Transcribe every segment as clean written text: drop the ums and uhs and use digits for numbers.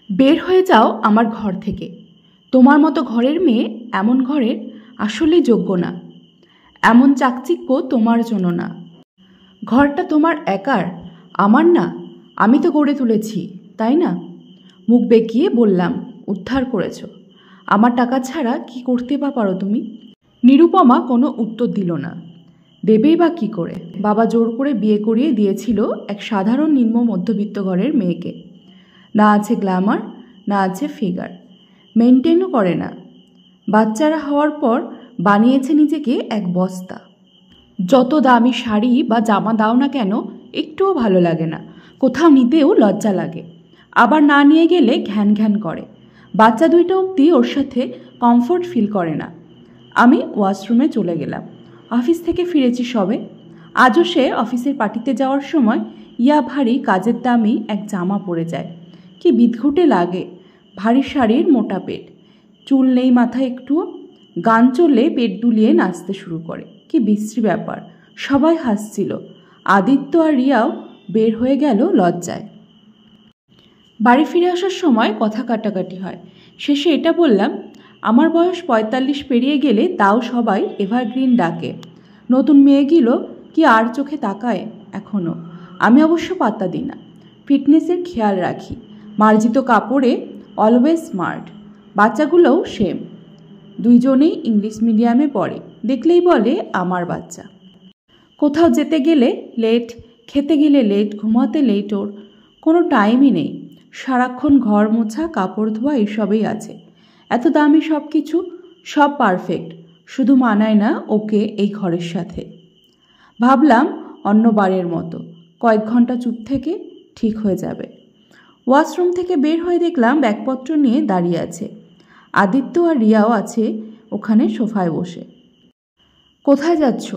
বের হয়ে যাও আমার ঘর থেকে। তোমার মতো ঘরের মেয়ে এমন ঘরের আসলেই যোগ্য না। এমন চাকচিক্য তোমার জন্য না। ঘরটা তোমার একার, আমার না। আমি তো গড়ে তুলেছি, তাই না? মুখ বেঁকিয়ে বললাম, উদ্ধার করেছ। আমার টাকা ছাড়া কি করতে বা পারো তুমি? নিরুপমা কোনো উত্তর দিল না। দেবেই বা কী করে? বাবা জোর করে বিয়ে করিয়ে দিয়েছিল এক সাধারণ নিম্ন মধ্যবিত্ত ঘরের মেয়েকে। না আছে গ্ল্যামার, না আছে ফিগার, মেনটেনও করে না। বাচ্চারা হওয়ার পর বানিয়েছে নিজেকে এক বস্তা। যত দামি শাড়ি বা জামা দাও না কেন, একটুও ভালো লাগে না। কোথাও নিতেও লজ্জা লাগে। আবার না নিয়ে গেলে ঘ্যান ঘ্যান করে। বাচ্চা দুইটা অবধি ওর সাথে কমফোর্ট ফিল করে না। আমি ওয়াশরুমে চলে গেলাম। অফিস থেকে ফিরেছি সবে। আজও সে অফিসের পার্টিতে যাওয়ার সময় ইয়া ভারী কাজের দামি এক জামা পরে যায়। কি বিদঘুটে লাগে। ভারী শাড়ির মোটা পেট, চুল নেই মাথায় একটুও। গান চললে পেট দুলিয়ে নাচতে শুরু করে। কি বিশ্রী ব্যাপার। সবাই হাসছিল। আদিত্য আর রিয়াও বের হয়ে গেল লজ্জায়। বাড়ি ফিরে আসার সময় কথা কাটাকাটি হয়। শেষে এটা বললাম, আমার বয়স ৪৫ পেরিয়ে গেলে তাও সবাই এভারগ্রিন ডাকে। নতুন মেয়েগুলো কি আর চোখে তাকায় এখনও? আমি অবশ্য পাত্তা দিই না। ফিটনেসের খেয়াল রাখি। মার্জিত কাপড়ে অলওয়েজ স্মার্ট। বাচ্চাগুলোও সেম। দুইজনেই ইংলিশ মিডিয়ামে পড়ে। দেখলেই বলে আমার বাচ্চা। কোথাও যেতে গেলে লেট, খেতে গেলে লেট, ঘুমাতে লেট। ওর কোনো টাইমই নেই। সারাক্ষণ ঘর মোছা, কাপড় ধোয়া এসবেই আছে। এত দামি সব কিছু, সব পারফেক্ট, শুধু মানায় না ওকে এই ঘরের সাথে। ভাবলাম অন্যবারের মতো কয়েক ঘন্টা চুপ থেকে ঠিক হয়ে যাবে। ওয়াশরুম থেকে বের হয়ে দেখলাম ব্যাগপত্র নিয়ে দাঁড়িয়ে আছে। আদিত্য আর রিয়াও আছে ওখানে সোফায় বসে। কোথায় যাচ্ছ?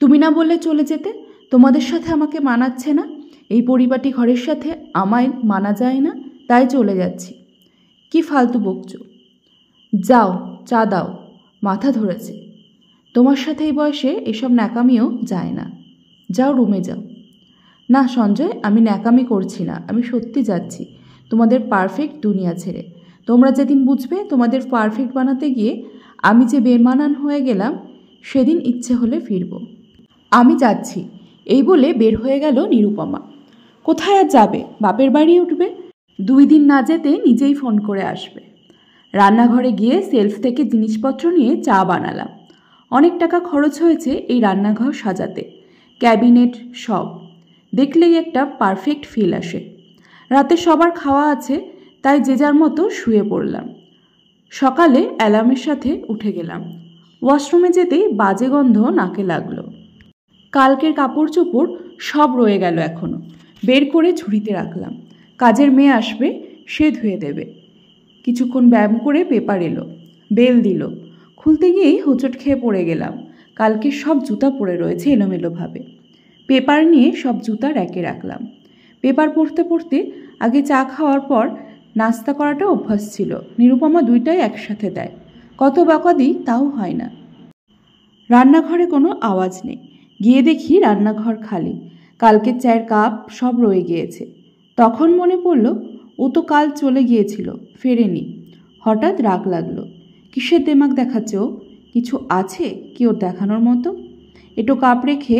তুমি না বললে চলে যেতে? তোমাদের সাথে আমাকে মানাচ্ছে না। এই পরিপাটি ঘরের সাথে আমায় মানা যায় না, তাই চলে যাচ্ছি। কি ফালতু বকছো? যাও, চা দাও। মাথা ধরেছে। তোমার সাথে এই বয়সে এসব ন্যাকামিও যায় না। যাও, রুমে যাও। না সঞ্জয়, আমি ন্যাকামি করছি না। আমি সত্যি যাচ্ছি তোমাদের পারফেক্ট দুনিয়া ছেড়ে। তোমরা যেদিন বুঝবে তোমাদের পারফেক্ট বানাতে গিয়ে আমি যে বেমানান হয়ে গেলাম, সেদিন ইচ্ছে হলে ফিরব। আমি যাচ্ছি, এই বলে বের হয়ে গেল নিরুপমা। কোথায় আর যাবে? বাপের বাড়ি উঠবে। 2 দিন না যেতে নিজেই ফোন করে আসবে। রান্নাঘরে গিয়ে সেলফ থেকে জিনিসপত্র নিয়ে চা বানালাম। অনেক টাকা খরচ হয়েছে এই রান্নাঘর সাজাতে। ক্যাবিনেট সব দেখলেই একটা পারফেক্ট ফিল আসে। রাতে সবার খাওয়া আছে, তাই যে যার মতো শুয়ে পড়লাম। সকালে অ্যালার্মের সাথে উঠে গেলাম। ওয়াশরুমে যেতেই বাজে গন্ধ নাকে লাগলো। কালকের কাপড় চোপড় সব রয়ে গেল এখনও। বের করে ঝুড়িতে রাখলাম। কাজের মেয়ে আসবে, সে ধুয়ে দেবে। কিছুক্ষণ ব্যায়াম করে পেপার এলো, বেল দিল। খুলতে গিয়েই হোঁচট খেয়ে পড়ে গেলাম। কালকে সব জুতা পড়ে রয়েছে এলোমেলোভাবে। পেপার নিয়ে সব জুতা র্যাকে রাখলাম। পেপার পড়তে পড়তে আগে চা খাওয়ার পর নাস্তা করাটা অভ্যাস ছিল। নিরুপমা দুইটাই একসাথে দেয়। কত বকা দিই তাও হয় না। রান্নাঘরে কোনো আওয়াজ নেই। গিয়ে দেখি রান্নাঘর খালি। কালকের চায়ের কাপ সব রয়ে গিয়েছে। তখন মনে পড়ল ও তো কাল চলে গিয়েছিল, ফেরেনি। হঠাৎ রাগ লাগলো। কিসের দেমাক দেখাচ্ছে ও? কিছু আছে কি ওর দেখানোর মতো? এটো কাপ রেখে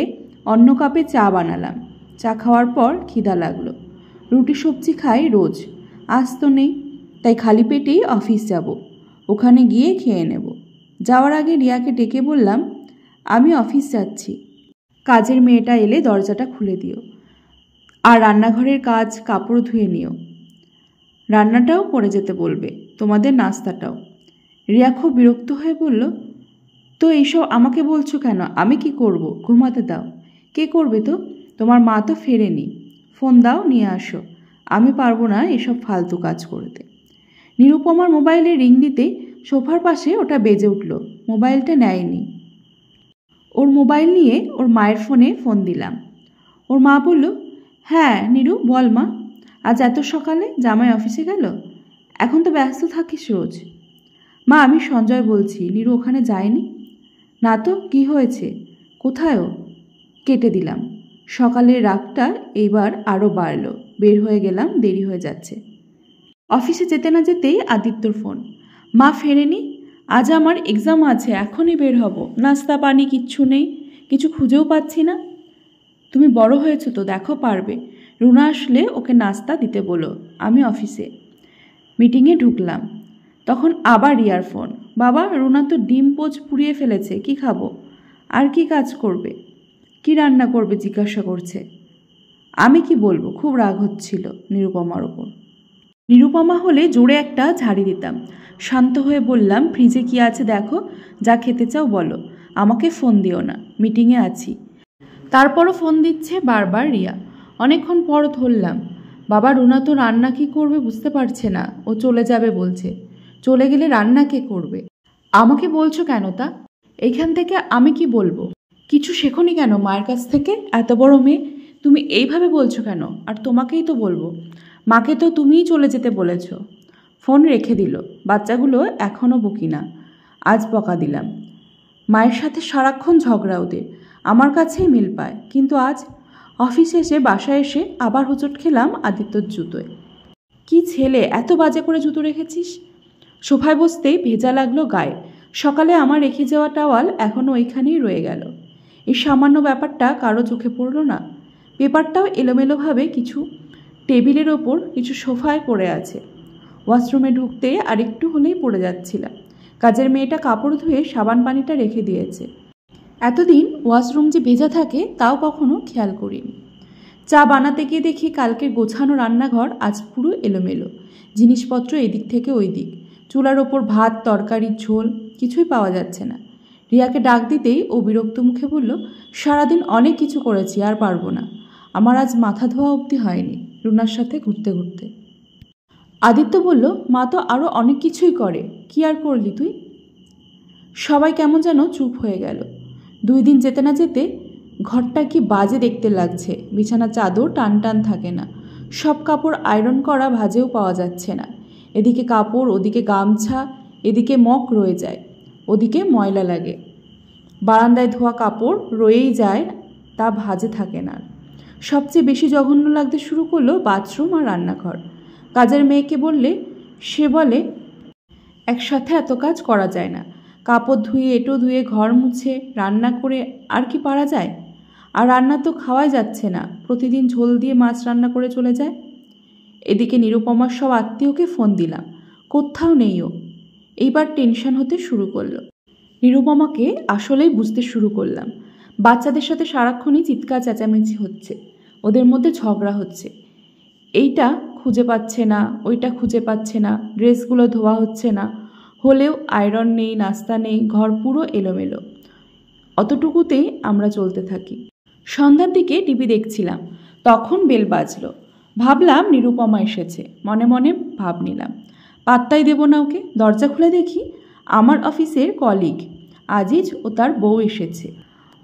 অন্য কাপে চা বানালাম। চা খাওয়ার পর খিদা লাগলো। রুটি সবজি খাই রোজ, আজ তো নেই, তাই খালি পেটেই অফিস যাব। ওখানে গিয়ে খেয়ে নেব। যাওয়ার আগে রিয়াকে ডেকে বললাম, আমি অফিস যাচ্ছি, কাজের মেয়েটা এলে দরজাটা খুলে দিও, আর রান্নাঘরের কাজ কাপড় ধুয়ে নিও। রান্নাটাও করে যেতে বলবে, তোমাদের নাস্তাটাও। রিয়া খুব বিরক্ত হয়ে বলল, তো এইসব আমাকে বলছো কেন? আমি কি করব? ঘুমাতে দাও। কে করবে তো? তোমার মা তো ফেরেনি। ফোন দাও, নিয়ে আসো। আমি পারবো না এসব ফালতু কাজ করতে। নিরুপমার মোবাইলে রিং দিতে সোফার পাশে ওটা বেজে উঠল। মোবাইলটা নেয়নি। ওর মোবাইল নিয়ে ওর মায়ের ফোনে ফোন দিলাম। ওর মা বলল, হ্যাঁ নিরু বল মা, আজ এত সকালে? জামাই অফিসে গেল? এখন তো ব্যস্ত থাকিস রোজ। মা, আমি সঞ্জয় বলছি, নিরু ওখানে যায়নি। না তো, কি হয়েছে? কোথায়ও? কেটে দিলাম। সকালের রাগটা এইবার আরও বাড়ল। বের হয়ে গেলাম, দেরি হয়ে যাচ্ছে। অফিসে যেতে না যেতেই আদিত্যর ফোন। মা ফেরেনি, আজ আমার এক্সাম আছে, এখনই বের হব, নাস্তা পানি কিচ্ছু নেই, কিছু খুঁজেও পাচ্ছি না। তুমি বড় হয়েছো তো, দেখো পারবে, রুনা আসলে ওকে নাস্তা দিতে বলো, আমি অফিসে। মিটিংয়ে ঢুকলাম, তখন আবার রিয়ার ফোন। বাবা, রুনা তো ডিম পোচ পুড়িয়ে ফেলেছে, কি খাবো? আর কি কাজ করবে, কি রান্না করবে জিজ্ঞাসা করছে। আমি কি বলবো, খুব রাগ হচ্ছিল নিরুপমার ওপর। নিরুপমা হলে জোরে একটা ঝাড়ি দিতাম। শান্ত হয়ে বললাম, ফ্রিজে কি আছে দেখো, যা খেতে চাও বলো, আমাকে ফোন দিও না, মিটিংয়ে আছি। তারপরও ফোন দিচ্ছে বারবার রিয়া। অনেকক্ষণ পর ধরলাম। বাবা, রুনা তো রান্না কি করবে বুঝতে পারছে না, ও চলে যাবে বলছে। চলে গেলে রান্না কে করবে? আমাকে বলছো কেন তা? এইখান থেকে আমি কি বলবো? কিছু শেখোনি কেন মায়ের কাছ থেকে? এত বড় মেয়ে, তুমি এইভাবে বলছো কেন? আর তোমাকেই তো বলবো, মাকে তো তুমিই চলে যেতে বলেছ। ফোন রেখে দিল। বাচ্চাগুলো এখনও বকি না, আজ বকা দিলাম। মায়ের সাথে সারাক্ষণ ঝগড়া ওদের, আমার কাছেই মিল পায়, কিন্তু আজ অফিসে এসে বাসায় এসে আবার হোঁচট খেলাম আদিত্যর জুতোয়। কি ছেলে, এত বাজে করে জুতো রেখেছিস? সোফায় বসতেই ভেজা লাগলো গায়ে। সকালে আমার রেখে যাওয়া টাওয়াল এখনও ওইখানেই রয়ে গেল। এই সামান্য ব্যাপারটা কারো চোখে পড়ল না। পেপারটাও এলোমেলোভাবে কিছু টেবিলের ওপর, কিছু সোফায় পড়ে আছে। ওয়াশরুমে ঢুকতে আরেকটু হলেই পড়ে যাচ্ছিলাম। কাজের মেয়েটা কাপড় ধুয়ে সাবান পানিটা রেখে দিয়েছে। এতদিন ওয়াশরুম যে ভেজা থাকে তাও কখনো খেয়াল করিনি। চা বানাতে গিয়ে দেখি কালকের গোছানো রান্নাঘর আজ পুরো এলোমেলো, জিনিসপত্র এদিক থেকে ওই দিক। চুলার ওপর ভাত, তরকারির ঝোল, কিছুই পাওয়া যাচ্ছে না। রিয়াকে ডাক দিতেই ও বিরক্ত মুখে বলল, সারাদিন অনেক কিছু করেছি, আর পারবো না। আমার আজ মাথা ধোয়া অবধি হয়নি রুনার সাথে ঘুরতে ঘুরতে। আদিত্য বলল, মা তো আরও অনেক কিছুই করে, কি আর করলি তুই? সবাই কেমন যেন চুপ হয়ে গেল। 2 দিন যেতে না যেতে ঘরটা কি বাজে দেখতে লাগছে। বিছানা চাদর টান টান থাকে না, সব কাপড় আয়রন করা ভাজেও পাওয়া যাচ্ছে না। এদিকে কাপড়, ওদিকে গামছা, এদিকে মক রয়ে যায়, ওদিকে ময়লা লাগে। বারান্দায় ধোয়া কাপড় রয়েই যায়, তা ভাজে থাকে না। সবচেয়ে বেশি জঘন্য লাগতে শুরু করলো বাথরুম আর রান্নাঘর। কাজের মেয়েকে বললে সে বলে, একসাথে এত কাজ করা যায় না, কাপড় ধুয়ে, এঁটো ধুয়ে, ঘর মুছে, রান্না করে আর কি পারা যায়? আর রান্না তো খাওয়াই যাচ্ছে না, প্রতিদিন ঝোল দিয়ে মাছ রান্না করে চলে যায়। এদিকে নিরুপমার সব আত্মীয়কে ফোন দিলাম, কোথাও নেই ও। এইবার টেনশন হতে শুরু করলো। নিরুপমাকে আসলেই বুঝতে শুরু করলাম। বাচ্চাদের সাথে সারাক্ষণই চিৎকার চেঁচামেচি হচ্ছে, ওদের মধ্যে ঝগড়া হচ্ছে। এইটা খুঁজে পাচ্ছে না, ওইটা খুঁজে পাচ্ছে না, ড্রেসগুলো ধোয়া হচ্ছে না, হলেও আয়রন নেই, নাস্তা নেই, ঘর পুরো এলোমেলো। অতটুকুতেই আমরা চলতে থাকি। সন্ধ্যার দিকে টিভি দেখছিলাম, তখন বেল বাজলো। ভাবলাম নিরুপমা এসেছে, মনে মনে ভাব নিলাম, পাত্তাই দেব না ওকে। দরজা খুলে দেখি আমার অফিসের কলিগ আজিজ ও তার বউ এসেছে।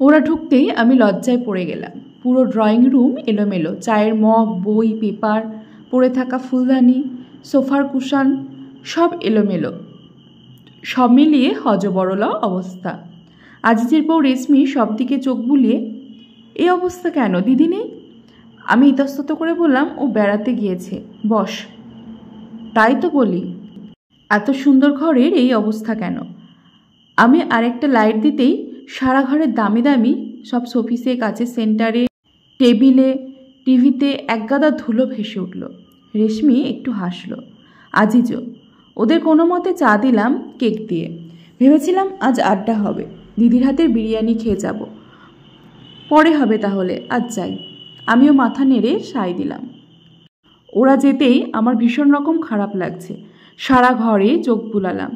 ওরা ঢুকতেই আমি লজ্জায় পড়ে গেলাম। পুরো ড্রয়িং রুম এলোমেলো, চায়ের মগ, বই, পেপার, পড়ে থাকা ফুলদানি, সোফার কুশন, সব এলোমেলো, সব মিলিয়ে হজবরল অবস্থা। আজিজের বউ রেশমি সব দিকে চোখ বুলিয়ে, এই অবস্থা কেন, দিদি নেই? আমি ইতস্তত করে বললাম, ও বেড়াতে গিয়েছে, বস। তাই তো বলি, এত সুন্দর ঘরের এই অবস্থা কেন? আমি আরেকটা লাইট দিতেই সারা ঘরের দামি দামি সব শোপিসে, কাচের সেন্টারে, টেবিলে, টিভিতে একগাদা ধুলো ভেসে উঠল। রেশমি একটু হাসলো, আজিজও। ওদের কোনো মতে চা দিলাম কেক দিয়ে। ভেবেছিলাম আজ আড্ডা হবে, দিদির হাতের বিরিয়ানি খেয়ে যাব। পরে হবে তাহলে, আজ যাই। আমিও মাথা নেড়ে সায় দিলাম। ওরা যেতেই আমার ভীষণ রকম খারাপ লাগছে। সারা ঘরে চোখ বুলালাম,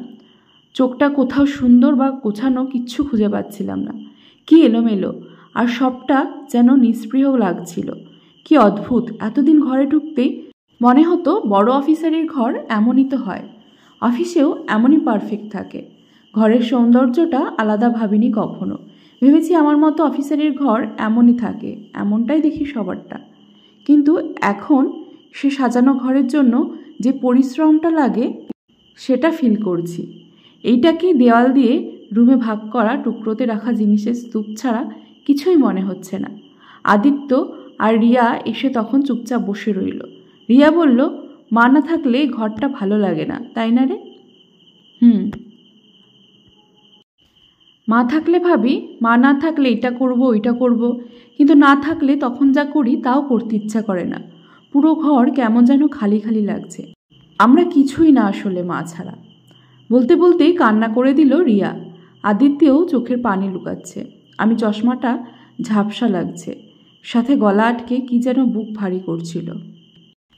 চোখটা কোথাও সুন্দর বা গোছানো কিচ্ছু খুঁজে পাচ্ছিলাম না। কি এলোমেলো, আর সবটা যেন নিস্পৃহ লাগছিল। কি অদ্ভুত, এতদিন ঘরে ঢুকতেই মনে হতো বড় অফিসারের ঘর এমনই তো হয়, অফিসেও এমনই পারফেক্ট থাকে। ঘরের সৌন্দর্যটা আলাদা ভাবিনি কখনো। ভেবেছি আমার মতো অফিসারের ঘর এমনই থাকে, এমনটাই দেখি সবারটা। কিন্তু এখন সে সাজানো ঘরের জন্য যে পরিশ্রমটা লাগে সেটা ফিল করছি। এইটাকে দেওয়াল দিয়ে রুমে ভাগ করা টুকরোতে রাখা জিনিসের স্তূপ ছাড়া কিছুই মনে হচ্ছে না। আদিত্য আর রিয়া এসে তখন চুপচাপ বসে রইল। রিয়া বলল, মা না থাকলে ঘরটা ভালো লাগে না, তাই না রে? মা থাকলে ভাবি, মা না থাকলে এটা করব ওইটা করব, কিন্তু না থাকলে তখন যা করি তাও করতে ইচ্ছা করে না। পুরো ঘর কেমন যেন খালি খালি লাগছে। আমরা কিছুই না আসলে মা ছাড়া। বলতে বলতেই কান্না করে দিল রিয়া। আদিত্যও চোখের পানি লুকাচ্ছে। আমি চশমাটা ঝাপসা লাগছে, সাথে গলা আটকে কি যেন বুক ভারী করছিল।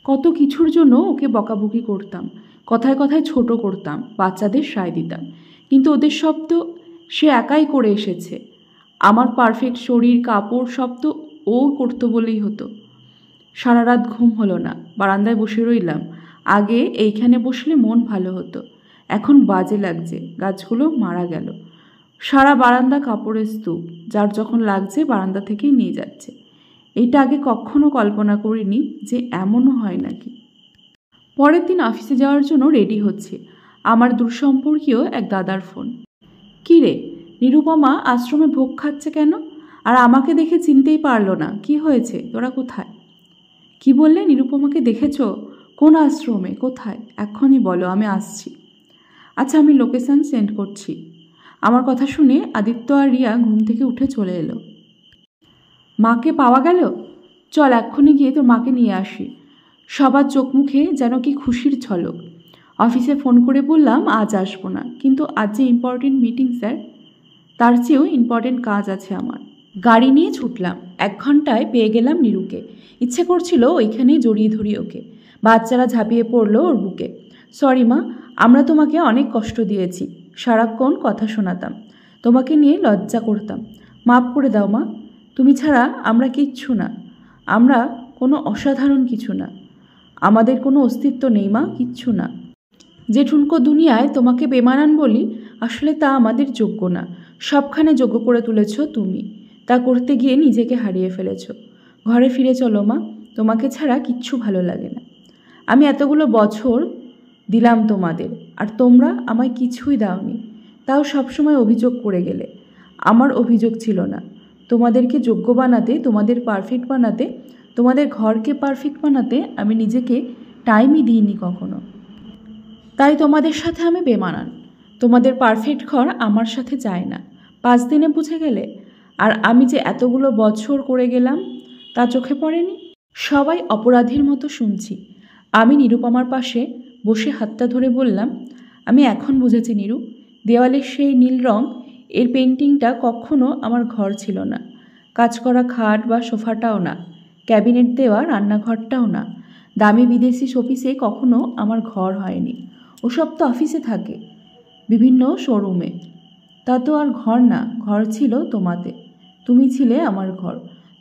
কত কিছুর জন্য ওকে বকাবকি করতাম, কথায় কথায় ছোট করতাম, বাচ্চাদের সায় দিতাম, কিন্তু ওদের সব তো সে একাই করে এসেছে। আমার পারফেক্ট শরীর, কাপড় সব তো ও করতো বলেই হতো। সারা রাত ঘুম হলো না, বারান্দায় বসে রইলাম। আগে এইখানে বসলে মন ভালো হতো, এখন বাজে লাগছে। গাছগুলো মারা গেল, সারা বারান্দা কাপড়ের স্তূপ, যার যখন লাগছে বারান্দা থেকেই নিয়ে যাচ্ছে। এইটা আগে কখনো কল্পনা করিনি যে এমনও হয় নাকি। পরের দিন অফিসে যাওয়ার জন্য রেডি হচ্ছে। আমার দূরসম্পর্কীয় এক দাদার ফোন। কী রে, নিরুপমা আশ্রমে ভোগ খাচ্ছে কেন? আর আমাকে দেখে চিনতেই পারলো না। কি হয়েছে? তোরা কোথায়? কি বললে? নিরুপমাকে দেখেছ? কোন আশ্রমে? কোথায়? এক্ষুনি বলো, আমি আসছি। আচ্ছা, আমি লোকেশন সেন্ড করছি। আমার কথা শুনে আদিত্য আর রিয়া ঘুম থেকে উঠে চলে এলো। মাকে পাওয়া গেল? চল এক্ষুনি গিয়ে তোর মাকে নিয়ে আসি। সবার চোখ মুখে যেন কি খুশির ঝলক। অফিসে ফোন করে বললাম আজ আসবো না, কিন্তু আজ যে ইম্পর্টেন্ট মিটিং স্যার, তার চেয়েও ইম্পর্টেন্ট কাজ আছে আমার। গাড়ি নিয়ে ছুটলাম। 1 ঘন্টায় পেয়ে গেলাম নিরুকে। ইচ্ছে করছিল ওইখানেই জড়িয়ে ধরি ওকে। বাচ্চারা ঝাঁপিয়ে পড়লো ওর বুকে। সরি মা, আমরা তোমাকে অনেক কষ্ট দিয়েছি, সারাক্ষণ কথা শোনাতাম, তোমাকে নিয়ে লজ্জা করতাম। মাফ করে দাও মা, তুমি ছাড়া আমরা কিচ্ছু না, আমরা কোনো অসাধারণ কিছু না, আমাদের কোনো অস্তিত্ব নেই মা, কিচ্ছু না। যে ঠুনকো দুনিয়ায় তোমাকে বেমানান বলি, আসলে তা আমাদের যোগ্য না। সবখানে যোগ্য করে তুলেছ তুমি, তা করতে গিয়ে নিজেকে হারিয়ে ফেলেছ। ঘরে ফিরে চলো মা, তোমাকে ছাড়া কিচ্ছু ভালো লাগে না। আমি এতগুলো বছর দিলাম তোমাদের, আর তোমরা আমায় কিছুই দাওনি, তাও সবসময় অভিযোগ করে গেলে। আমার অভিযোগ ছিল না। তোমাদেরকে যোগ্য বানাতে, তোমাদের পারফেক্ট বানাতে, তোমাদের ঘরকে পারফেক্ট বানাতে আমি নিজেকে টাইমই দিইনি কখনো। তাই তোমাদের সাথে আমি বেমানান। তোমাদের পারফেক্ট ঘর আমার সাথে যায় না। 5 দিনে বুঝে গেলে? আর আমি যে এতগুলো বছর করে গেলাম তা চোখে পড়েনি? সবাই অপরাধীর মতো শুনছি। আমি নিরুপমার পাশে বসে হাতটা ধরে বললাম, আমি এখন বুঝেছি নিরু, দেওয়ালের সেই নীল রং এর পেন্টিংটা কখনো আমার ঘর ছিল না। কাজ করা খাট বা সোফাটাও না, ক্যাবিনেট দেওয়া রান্নাঘরটাও না, দামি বিদেশি শোপিসে কখনো আমার ঘর হয়নি। ওসব তো অফিসে থাকে, বিভিন্ন শোরুমে। তা তো আর ঘর না, ঘর ছিল তোমাতে। তুমি ছিলে আমার ঘর।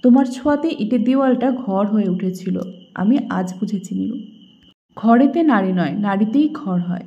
তোমার ছোঁয়াতে ইটের দেওয়ালটা ঘর হয়ে উঠেছিল। আমি আজ বুঝেছি নিরু, ঘরেতে নারী নয়, নারীতেই ঘর হয়।